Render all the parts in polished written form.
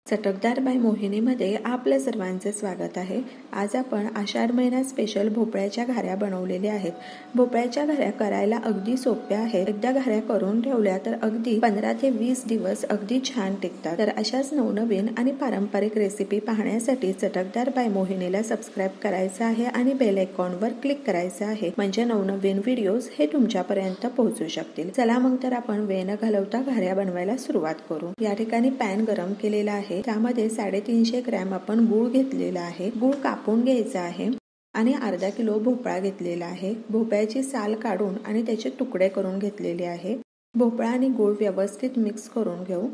चटकदार बाय मोहिनीमध्ये आपल्या सर्वांचे स्वागत आहे। आज आपण आषाढ महिन्यात स्पेशल भोपळ्याच्या घाऱ्या बनवलेल्या आहेत। भोपळ्याच्या घाऱ्या करायला अगदी सोप्या आहेत। एकदा घाऱ्या करून ठेवल्या तर अगदी 15 ते 20 दिवस अगदी छान टिकतात। तर अशाच नवनवीन आणि पारंपरिक रेसिपी पाहण्यासाठी चटकदार बाय मोहिनीला सबस्क्राइब करायचं आहे आणि बेल आयकॉनवर क्लिक करायचं आहे, म्हणजे नवनवीन व्हिडिओज हे तुमच्यापर्यंत पोहोचू शकतील। चला मग तर आपण वेळ न घालवता घाऱ्या बनवायला सुरुवात करू। या ठिकाणी पॅन गरम केलेला आहे। त्यामध्ये 350 ग्रॅम आपण गूळ घेतलेला आहे। गूळ कापून घ्यायचा आहे आणि अर्धा किलो भोपळा घेतलेला आहे। भोपळ्याची साल काढून आणि त्याचे तुकडे करून घेतलेले आहे। भोपळा आणि गूळ व्यवस्थित मिक्स करून घेऊ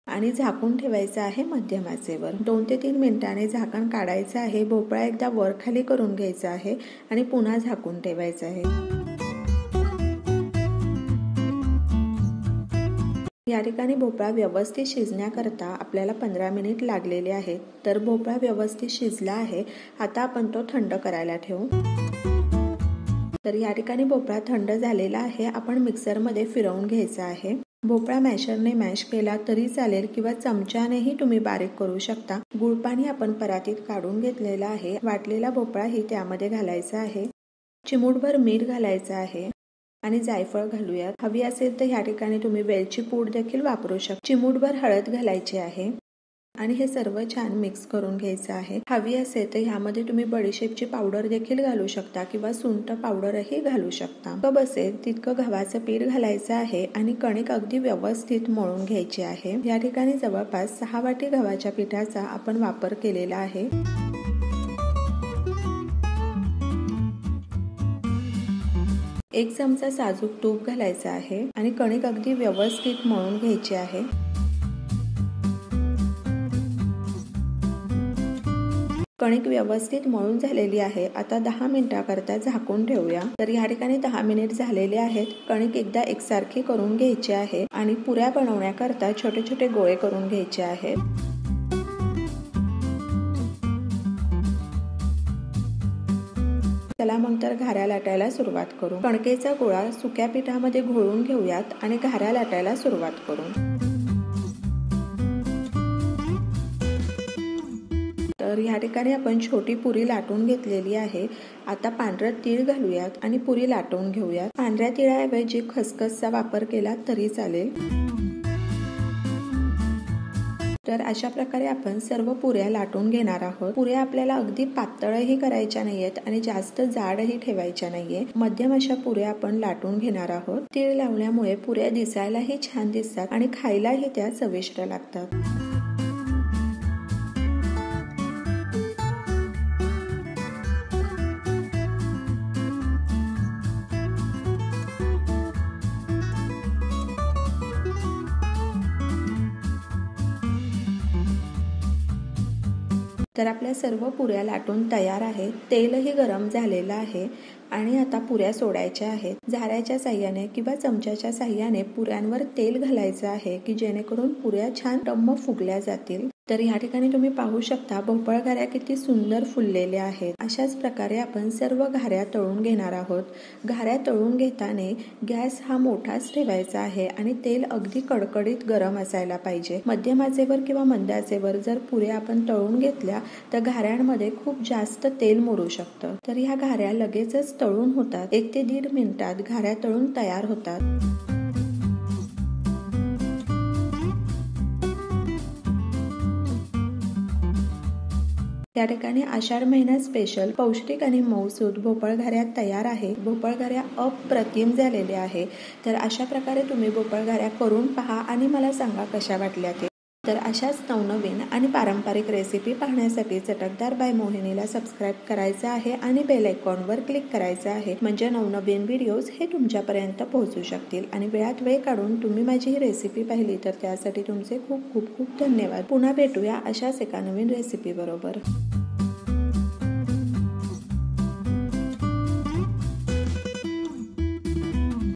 आणि झाकून ठेवायचं आहे मध्यम आचेवर। 2 ते 3 मिनिटांनी झाकण काढायचं आहे। भोपळा एकदा वर खाली करून घ्यायचा आहे आणि पुन्हा झाकून ठेवायचं आहे। या ठिकाणी भोपळा व्यवस्थित शिजण्याकरता आपल्याला 15 मिनिट लागलेले आहेत। तर भोपळा व्यवस्थित शिजला आहे। आता आपण तो थंड करायला ठेवू। तर या ठिकाणी भोपळा थंड झालेला आहे। आपण मिक्सरमध्ये फिरवून घ्यायचा आहे। भोपळा मॅशरने मॅश केला तरी चालेल किंवा चमच्यानेही तुम्ही बारीक करू शकता। गुळपाणी आपण परातीत काढून घेतलेला आहे। वाटलेला भोपळाही त्यामध्ये घालायचा आहे। चिमूटभर मीठ घालायचं आहे आणि जायफळ घालूयात। हवी असेल तर या ठिकाणी तुम्ही वेलची पूड देखील वापरू शकता। चिमूटभर हळद घालायची आहे आणि हे सर्व छान मिक्स करून घ्यायचं आहे। हवी असेल तर ह्यामध्ये तुम्ही बडीशेपची पावडर देखील घालू शकता किंवा सुंठ पावडरही घालू शकता। कप असेल तितकं गव्हाचं पीठ घालायचं आहे आणि कणिक अगदी व्यवस्थित मळून घ्यायची आहे। या ठिकाणी जवळपास 6 वाटी गव्हाच्या पिठाचा आपण वापर केलेला आहे। एक चमचा साजूक तूप घालायचा आहे आणि कणिक अगदी व्यवस्थित मळून घ्यायची आहे। कणिक व्यवस्थित मळून झालेली आहे। आता 10 मिनिटाकरता झाकून ठेवूया। तर या ठिकाणी 10 मिनिट झालेले आहेत। कणिक एकदा एकसारखी करून घ्यायची आहे आणि पुऱ्या बनवण्याकरता छोटे छोटे गोळे करून घ्यायचे आहेत। चला मग तर घाऱ्या लाटायला सुरुवात करू। कणकेचा गोळा सुक्या पिठामध्ये घोळून घेऊयात आणि घाऱ्या लाटायला सुरुवात करू। तर या ठिकाणी आपण छोटी पुरी लाटून घेतलेली आहे। आता पांढरं तीळ घालूयात आणि पुरी लाटून घेऊयात। पांढऱ्या तिळाऐवजी खसखसचा वापर केला तरी चालेल। तर अशा प्रकारे आपण सर्व पुऱ्या लाटून घेणार आहोत। पुऱ्या आपल्याला अगदी पातळही करायच्या नाहीयेत आणि जास्त जाडही ठेवायच्या नाहीये। मध्यम अशा पुऱ्या आपण लाटून घेणार आहोत। तीळ लावल्यामुळे पुऱ्या दिसायलाही छान दिसतात आणि खायलाही त्या चविष्ट लागतात। तर आपल्या सर्व पुऱ्या लाटून तयार आहेत। तेलही गरम झालेलं आहे आणि आता पुऱ्या सोडायच्या आहेत। झाऱ्याच्या साह्याने किंवा चमच्याच्या साह्याने पुऱ्यांवर तेल घालायचं आहे की जेणेकरून पुऱ्या छान टम्म फुगल्या जातील। तर या ठिकाणी तुम्ही पाहू शकता भोपळ घाऱ्या किती सुंदर फुललेल्या आहेत। अशाच प्रकारे आपण सर्व घाऱ्या तळून घेणार आहोत। घाऱ्या तळून घेताना गॅस हा मोठाच ठेवायचा आहे आणि तेल अगदी कडकडीत गरम असायला पाहिजे। मध्यम आचेवर किंवा मंद आचेवर जर पुऱ्या आपण तळून घेतल्या तर घाऱ्यांमध्ये खूप जास्त तेल मुरू शकतं। तर ह्या घाऱ्या लगेचच तळून होतात। 1 ते 1.5 मिनिटात घाऱ्या तळून तयार होतात। या ठिकाणी आषाढ महिन्यात स्पेशल पौष्टिक आणि मऊसूद भोपळ घाऱ्या तयार आहे। भोपळ घाऱ्या अप्रतिम झालेल्या आहे। तर अशा प्रकारे तुम्ही भोपळ घाऱ्या करून पहा आणि मला सांगा कशा वाटल्या ते। तर अशाच नवनवीन आणि पारंपरिक रेसिपी पाहण्यासाठी चटकदार बाय मोहिनीला सबस्क्राइब करायचं आहे आणि बेल आयकॉनवर क्लिक करायचं आहे, म्हणजे नवनवीन व्हिडिओज हे तुमच्यापर्यंत पोहोचू शकतील। आणि वेळात वेळ काढून तुम्ही माझी ही रेसिपी पाहिली तर त्यासाठी तुमचे खूप खूप खूप धन्यवाद। पुन्हा भेटूया अशाच एका नवीन रेसिपी बरोबर।